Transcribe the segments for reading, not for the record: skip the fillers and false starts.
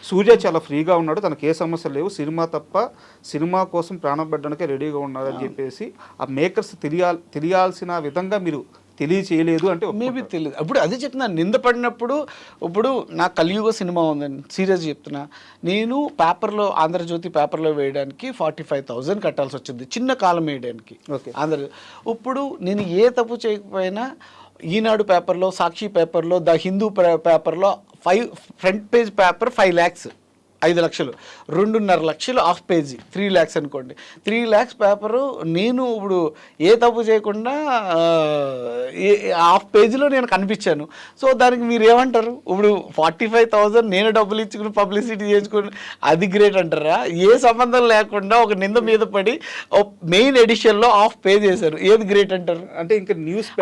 సూర్య చాలా ఫ్రీగా ఉన్నాడు, తనకి ఏ సమస్యలు లేవు, సినిమా తప్ప సినిమా కోసం ప్రాణం పెట్టడానికే రెడీగా ఉన్నాడు అని చెప్పేసి ఆ మేకర్స్ తెలియాల్సిన విధంగా మీరు తెలియచేయలేదు అంటే మేబీ తెలియదు. అప్పుడు అదే చెప్తున్నా, నింద పడినప్పుడు ఇప్పుడు నా కలియుగ సినిమా ఉందండి, సీరియస్ చెప్తున్నా. నేను పేపర్లో, ఆంధ్రజ్యోతి పేపర్లో వేయడానికి 45,000 కట్టాల్సి వచ్చింది చిన్న కాలం వేయడానికి. ఇప్పుడు నేను ఏ తప్పు చేయకపోయినా ఈనాడు పేపర్లో, సాక్షి పేపర్లో, ద హిందూ పేపర్లో ఫ్రంట్ పేజ్ పేపర్ 5 lakhs, 5 లక్షలు, 2.5 లక్షలు హాఫ్ పేజీ, 3 lakhs అనుకోండి. 3 lakhs పేపరు నేను ఇప్పుడు ఏ తప్పు చేయకుండా హాఫ్ పేజీలో నేను కనిపించాను. సో దానికి మీరు ఏమంటారు? ఇప్పుడు 45,000 నేను డబ్బులు ఇచ్చుకుని పబ్లిసిటీ చేసుకుని అది గ్రేట్ అంటారా? ఏ సంబంధం లేకుండా ఒక నింద మీద పడి మెయిన్ ఎడిషన్లో హాఫ్ పేజ్ చేశారు, ఏది గ్రేట్ అంటారు? అంటే ఇంకా న్యూస్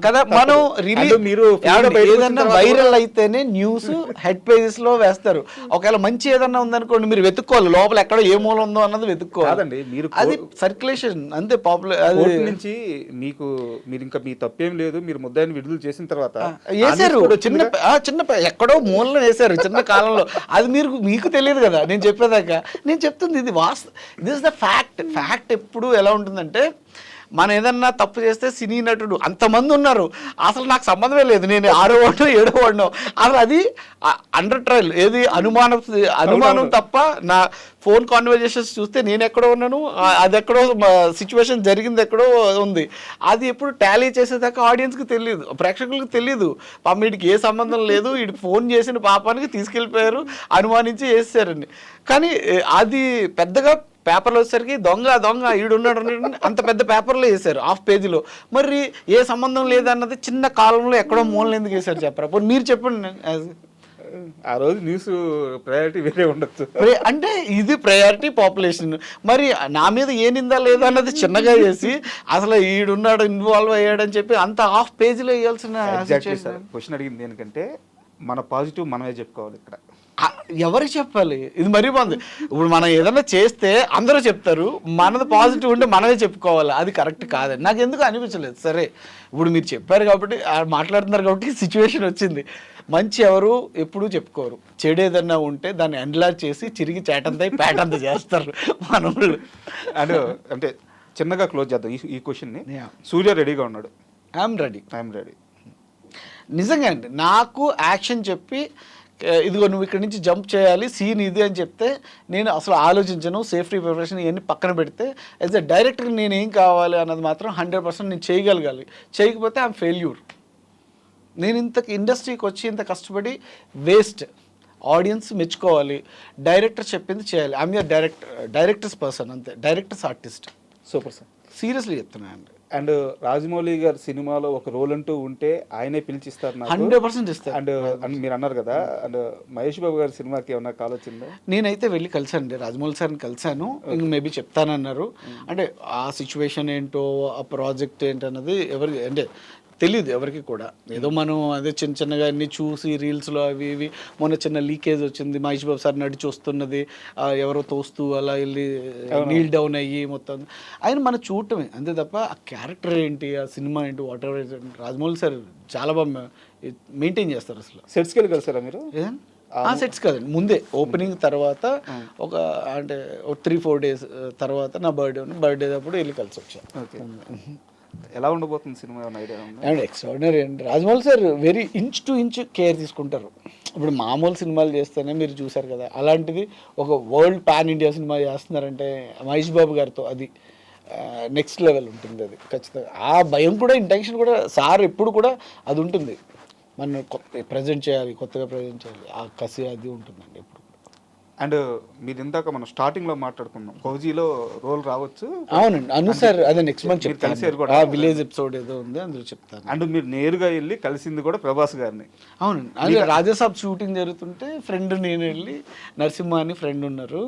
కదా, మనం రిలీజ్ మీరు ఏదన్నా వైరల్ అయితేనే న్యూస్ హెడ్ పేజెస్లో వేస్తారు. ఒకవేళ మంచి ఏదన్నా ఉందనుకోండి, మీరు వెతుక్కోవాలి లోపల ఎక్కడో ఏ మూల ఉందో అన్నది వెతుక్కోవాలి. మీరు అది సర్క్యులేషన్ అంతే. పాపులర్ నుంచి మీరు ఇంకా మీ తప్పేం లేదు, మీరు ముద్దాయిని విడుదల చేసిన తర్వాత వేసారు, చిన్న ఎక్కడో మూలలో వేసారు చిన్న కాలంలో. అది మీకు తెలియదు కదా నేను చెప్పేదాకా. నేను చెప్తుంది ఇది దిస్ ఇస్ ద ఫ్యాక్ట్. ఎప్పుడు ఎలా ఉంటుందంటే, మనం ఏదన్నా తప్పు చేస్తే సినీ నటుడు అంతమంది ఉన్నారు, అసలు నాకు సంబంధమే లేదు, నేను 6వ వాడినో 7వ వాడినో, అసలు అది అండర్ ట్రయల్, ఏది అనుమానం తప్ప. నా ఫోన్ కాన్వర్జేషన్స్ చూస్తే నేను ఎక్కడో ఉన్నాను, అది ఎక్కడో సిచ్యువేషన్ జరిగింది ఎక్కడో ఉంది. అది ఎప్పుడు టాలీ చేసేదాకా ఆడియన్స్కి తెలియదు, ప్రేక్షకులకు తెలియదు. వీడికి ఏ సంబంధం లేదు, వీడి ఫోన్ చేసిన పాపానికి తీసుకెళ్ళిపోయారు, అనుమానించి వేసారని. కానీ అది పెద్దగా పేపర్లో వచ్చేసరికి దొంగ ఈడున్నాడు అంత పెద్ద పేపర్లో వేశారు హాఫ్ పేజీలో. మరి ఏ సంబంధం లేదన్నది చిన్న కాలంలో ఎక్కడో మూలన ఎందుకు వేశారు చెప్పరా? మీరు చెప్పండి. ఆ రోజు న్యూస్ ప్రయారిటీ వేరే ఉండొచ్చు అంటే ఇది ప్రయారిటీ పాపులేషన్. మరి నా మీద ఏ నిందా లేదు అన్నది చిన్నగా చేసి అసలు ఈడున్నాడు ఇన్వాల్వ్ అయ్యాడని చెప్పి అంత హాఫ్ పేజీలో వేయాల్సిన క్వశ్చన్ అడిగింది దేనికంటే, మన పాజిటివ్ మనమే చెప్పుకోవాలి. ఇక్కడ ఎవరు చెప్పాలి? ఇది మరీ బాగుంది. ఇప్పుడు మనం ఏదైనా చేస్తే అందరూ చెప్తారు, మనది పాజిటివ్ ఉంటే మనమే చెప్పుకోవాలి. అది కరెక్ట్ కాదని నాకు ఎందుకు అనిపించలేదు. సరే, ఇప్పుడు మీరు చెప్పారు కాబట్టి మాట్లాడుతున్నారు కాబట్టి సిచ్యువేషన్ వచ్చింది. మంచి ఎవరు ఎప్పుడూ చెప్పుకోరు, చెడు ఏదన్నా ఉంటే దాన్ని ఎండ్లాజ్ చేసి చిరిగి చేటంతా పేటంతా చేస్తారు మనోళ్ళు. అంటే చిన్నగా క్లోజ్ చేద్దాం ఈ క్వశ్చన్ని. సూర్య రెడీగా ఉన్నాడు. I'm ready. నిజంగా అండి, నాకు యాక్షన్ చెప్పి ఇదిగో నువ్వు ఇక్కడి నుంచి జంప్ చేయాలి, సీన్ ఇది అని చెప్తే నేను అసలు ఆలోచించను. సేఫ్టీ ప్రిపరేషన్ ఇవన్నీ పక్కన పెడితే యాజ్ ఎ డైరెక్టర్ నేను ఏం కావాలి అన్నది మాత్రం 100% నేను చేయగలగాలి. చేయకపోతే ఐఎమ్ ఫెయిల్యూర్. నేను ఇంత ఇండస్ట్రీకి వచ్చి ఇంత కష్టపడి వేస్ట్. ఆడియన్స్ మెచ్చుకోవాలి, డైరెక్టర్ చెప్పింది చేయాలి. ఐఎమ్ యూర్ డైరెక్టర్స్ పర్సన్, అంతే, directors artist. Super sir, seriously చెప్తున్నాను అండి. అండ్ రాజమౌళి గారి సినిమాలో ఒక రోల్ అంటూ ఉంటే ఆయనే పిలిచిస్తారు, 100% ఇస్తారు. అండ్ మీరు అన్నారు కదా, అండ్ మహేష్ బాబు గారి సినిమాకి ఏమన్నా కాల్ వచ్చిందో? నేనైతే వెళ్ళి కలిసాను, రాజమౌళి సార్ని కలిసాను. ఇంక మేబీ చెప్తానన్నారు. అంటే ఆ సిచ్యువేషన్ ఏంటో, ఆ ప్రాజెక్ట్ ఏంటన్నది ఎవరికి అంటే తెలియదు ఎవరికి కూడా. ఏదో మనం అదే చిన్నగా అన్ని చూసి రీల్స్లో అవి ఇవి. మొన్న చిన్న లీకేజ్ వచ్చింది, మహేష్ బాబు సార్ నడిచి వస్తున్నది, ఎవరో తోస్తూ అలా వెళ్ళి నీల్ డౌన్ అయ్యి మొత్తం ఆయన మనం చూడటమే అంతే తప్ప ఆ క్యారెక్టర్ ఏంటి, ఆ సినిమా ఏంటి, వాట్ ఎవర్. రాజమౌళి సార్ చాలా బాగా మెయింటైన్ చేస్తారు. అసలు సెట్స్కి వెళ్ళి కలిసారా మీరు? సెట్స్ కదండి, ముందే ఓపెనింగ్ తర్వాత ఒక అంటే 3-4 days తర్వాత నా బర్త్డే అప్పుడు వెళ్ళి కలిసి వచ్చాను. ఎలా ఉండబోతుంది సినిమా, ఏమైనా ఐడియా ఉందా? అండ్ ఎక్స్ట్రాడినరీ అండి. Rajamouli sir very inch to inch care తీసుకుంటారు. ఇప్పుడు మామూలు సినిమాలు చేస్తేనే మీరు చూసారు కదా, అలాంటిది ఒక వరల్డ్ పాన్ ఇండియా సినిమా చేస్తున్నారంటే మహేష్ బాబు గారితో అది నెక్స్ట్ లెవెల్ ఉంటుంది. అది ఖచ్చితంగా ఆ భయం కూడా, ఇంటెన్షన్ కూడా సార్ ఎప్పుడు కూడా అది ఉంటుంది. మనం ప్రజెంట్ చేయాలి, కొత్తగా ప్రజెంట్ చేయాలి, ఆ కసి అది ఉంటుందండి ఎప్పుడు. అండ్ మీరు ఇందాక మనం స్టార్టింగ్లో మాట్లాడుకున్నాం, ఫౌజీలో రోల్ రావచ్చు. అవునండి, అను సార్ అదే నెక్స్ట్ మంత్ కలిసారు కూడా, విలేజ్ ఎపిసోడ్ ఏదో ఉంది అందులో చెప్తాను. అండ్ మీరు నేరుగా వెళ్ళి కలిసింది కూడా ప్రభాస్ గారిని. అవునండి, అదే రాజాసాబ్ షూటింగ్ జరుగుతుంటే ఫ్రెండ్ నేను వెళ్ళి, నరసింహ అని ఫ్రెండ్ ఉన్నారు,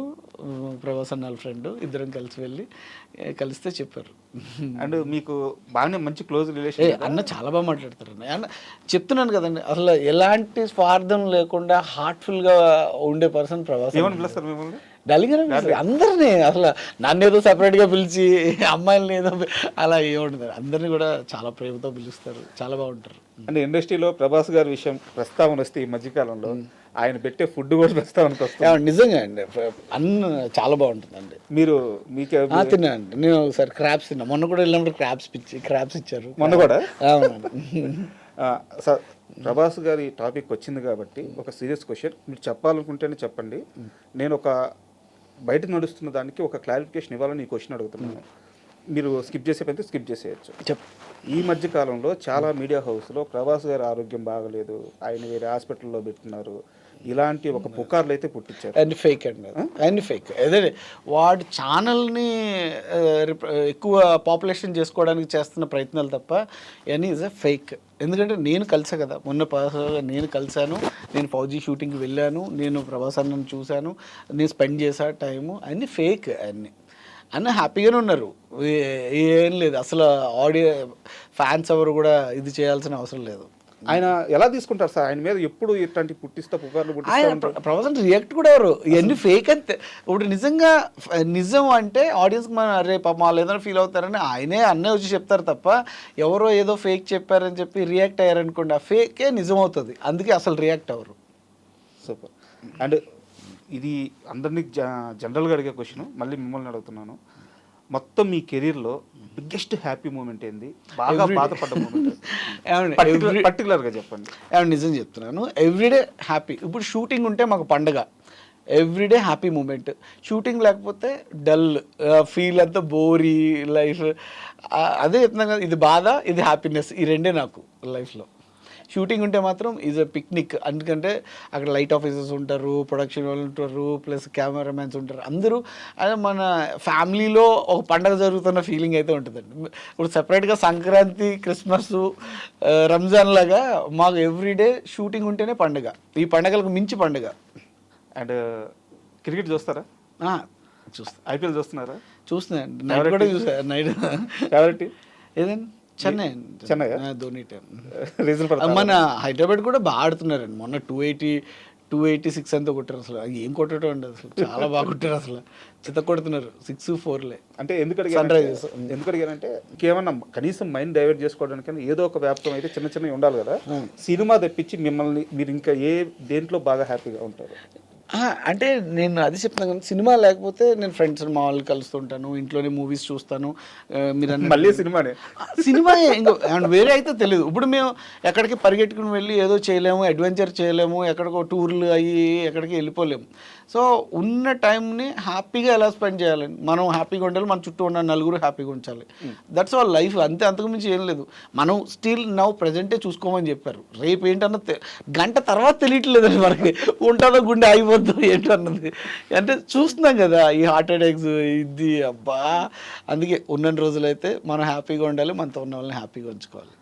ప్రభాస్ అన్న ఫ్రెండ్, ఇద్దరం కలిసి వెళ్ళి కలిస్తే చెప్పారు. అండ్ మీకు బాగానే మంచి క్లోజ్ రిలేషన్. అన్న చాలా బాగా మాట్లాడతారు అన్న. చెప్తున్నాను కదండి, అసలు ఎలాంటి స్వార్థం లేకుండా హార్ట్ఫుల్గా ఉండే పర్సన్ ప్రభాస్. ఏమని పిలుస్తారు మిమ్మల్ని? డార్లింగ్ అని పిలుస్తారు అందరినీ. అసలు నన్ను ఏదో సెపరేట్గా పిలిచి అమ్మాయిలని ఏదో అలా ఏముండదు, అందరినీ కూడా చాలా ప్రేమతో పిలుస్తారు, చాలా బాగుంటారు. అంటే ఇండస్ట్రీలో ప్రభాస్ గారి విషయం ప్రస్తావన వస్తే ఈ మధ్యకాలంలో ఆయన పెట్టే ఫుడ్ కూడా ప్రస్తావనకు వస్తుంది. నిజంగా అండి, అన్న చాలా బాగుంటుందండి. మీరు మీకే తిన్నానండి, నేను ఒకసారి క్రాబ్స్ తిన్నా, మొన్న కూడా వెళ్ళినప్పుడు క్రాబ్స్ ఇచ్చారు మొన్న కూడా. అవునండి. సార్, ప్రభాస్ గారి టాపిక్ వచ్చింది కాబట్టి ఒక సీరియస్ క్వశ్చన్ మీరు చెప్పాలనుకుంటేనే చెప్పండి. నేను ఒక బయట నడుస్తున్న దానికి ఒక క్లారిఫికేషన్ ఇవ్వాలని ఈ క్వశ్చన్ అడుగుతున్నాను. మీరు స్కిప్ చేసే పైతే స్కిప్ చేసేయచ్చు. ఈ మధ్య కాలంలో చాలా మీడియా హౌస్లో ప్రభాస్ గారి ఆరోగ్యం బాగలేదు, ఆయన వేరే హాస్పిటల్లో పెట్టినారు, ఇలాంటి ఒక పుకార్లు అయితే పుట్టించారు. అన్ని ఫేక్ అండి, అన్ని ఫేక్. అదే వాడి ఛానల్ని ఎక్కువ పాపులేషన్ చేసుకోవడానికి చేస్తున్న ప్రయత్నాలు తప్ప ఇవన్నీ ఈజ్ ఎ ఫేక్. ఎందుకంటే నేను కలిసా కదా, మొన్న పర్సనల్గా నేను కలిశాను, నేను ఫౌజీ షూటింగ్కి వెళ్ళాను, నేను ప్రభాస్ అన్నను చూశాను, నేను స్పెండ్ చేసా టైము, అన్నీ ఫేక్. అన్నీ హ్యాపీగానే ఉన్నారు, ఏం లేదు అసలు. ఫ్యాన్స్ ఎవరు కూడా ఇది చేయాల్సిన అవసరం లేదు. ఆయన ఎలా తీసుకుంటారు సార్? ఆయన మీద ఎప్పుడు ఇట్లాంటి పుట్టిస్తా పుకార్లు ప్రభాస్ రియాక్ట్ కూడా ఎవరు, ఇవన్నీ ఫేక్ అంతే. ఇప్పుడు నిజంగా నిజం అంటే ఆడియన్స్కి మనం అరే పాప వాళ్ళు ఏదైనా ఫీల్ అవుతారని ఆయనే అన్నీ వచ్చి చెప్తారు తప్ప, ఎవరో ఏదో ఫేక్ చెప్పారని చెప్పి రియాక్ట్ అయ్యారనుకోండి, ఆ ఫేకే నిజం అవుతుంది. అందుకే అసలు రియాక్ట్ అవ్వరు. సూపర్. అండ్ ఇది అందరినీ జనరల్గా అడిగే క్వశ్చన్, మళ్ళీ మిమ్మల్ని అడుగుతున్నాను. మొత్తం మీ కెరీర్లో బిగ్గెస్ట్ హ్యాపీ మూమెంట్ ఏంది, బాగా బాధపడ్డ మూమెంట్ పర్టికులర్గా చెప్పండి. నిజం చెప్తున్నాను, ఎవ్రీడే హ్యాపీ. ఇప్పుడు షూటింగ్ ఉంటే మాకు పండగ, ఎవ్రీడే హ్యాపీ మూమెంట్. షూటింగ్ లేకపోతే డల్ ఫీల్, అంతా బోరీ లైఫ్. అదే చెప్తున్నాను కదా, ఇది బాధ, ఇది హ్యాపీనెస్, ఈ రెండే నాకు లైఫ్లో. షూటింగ్ ఉంటే మాత్రం ఈజ్ అ పిక్నిక్, ఎందుకంటే అక్కడ లైట్ ఆఫీసర్స్ ఉంటారు, ప్రొడక్షన్ వాళ్ళు ఉంటారు, ప్లస్ కెమెరామెన్స్ ఉంటారు, అందరూ. అదే మన ఫ్యామిలీలో ఒక పండగ జరుగుతున్న ఫీలింగ్ అయితే ఉంటుందండి. ఇప్పుడు సెపరేట్గా సంక్రాంతి, క్రిస్మస్, రంజాన్ లాగా మాకు ఎవ్రీడే షూటింగ్ ఉంటేనే పండుగ, ఈ పండగలకు మించి పండుగ. అండ్ క్రికెట్ చూస్తారా? చూస్తా. ఐపీఎల్ చూస్తున్నారా? చూస్తున్నాను, నైట్ కూడా చూసా. నైట్ ఫేవరెట్ ఏదండి? చెన్నై. ధోని టైం. రీజన్ మన హైదరాబాద్ కూడా బాగా ఆడుతున్నారండి. మొన్న 286 అంతా కొట్టారు. అసలు ఏం కొట్టడం అండి, అసలు చాలా బాగా కొట్టారు, అసలు చిత్త కొడుతున్నారు 6-4. అంటే ఎందుకు అడిగానంటే ఇంకేమన్నా కనీసం మైండ్ డైవర్ట్ చేసుకోవడానికి ఏదో ఒక వ్యాప్తం అయితే చిన్న చిన్నవి ఉండాలి కదా. సినిమా తెప్పించి మిమ్మల్ని మీరు ఇంకా ఏ దేంట్లో బాగా హ్యాపీగా ఉంటారు? అంటే నేను అది చెప్తాను కానీ, సినిమా లేకపోతే నేను ఫ్రెండ్స్ మా వాళ్ళు కలుస్తుంటాను, ఇంట్లోనే మూవీస్ చూస్తాను. మీరు మళ్ళీ సినిమానే ఇంకా వేరే అయితే తెలియదు. ఇప్పుడు మేము ఎక్కడికి పరిగెట్టుకుని వెళ్ళి ఏదో చేయలేము, అడ్వెంచర్ చేయలేము, ఎక్కడికో టూర్లు అయ్యి ఎక్కడికి వెళ్ళిపోలేము. సో ఉన్న టైంని హ్యాపీగా ఎలా స్పెండ్ చేయాలని, మనం హ్యాపీగా ఉండాలి, మన చుట్టూ ఉన్న నలుగురు హ్యాపీగా ఉంచాలి. దట్స్ ఆల్ లైఫ్, అంతే, అంతకుమించి ఏం లేదు. మనం స్టిల్ నౌ ప్రజెంటే చూసుకోమని చెప్పారు. రేపు ఏంటన్నా గంట తర్వాత తెలియట్లేదండి మనకి, ఉంటుందో గుండె అయిపోతుంది ఏంటన్నది. అంటే చూస్తున్నాం కదా ఈ హార్ట్ అటాక్స్, ఇది అబ్బా. అందుకే ఉన్న రోజులైతే మనం హ్యాపీగా ఉండాలి, మనతో ఉన్న వాళ్ళని హ్యాపీగా ఉంచుకోవాలి.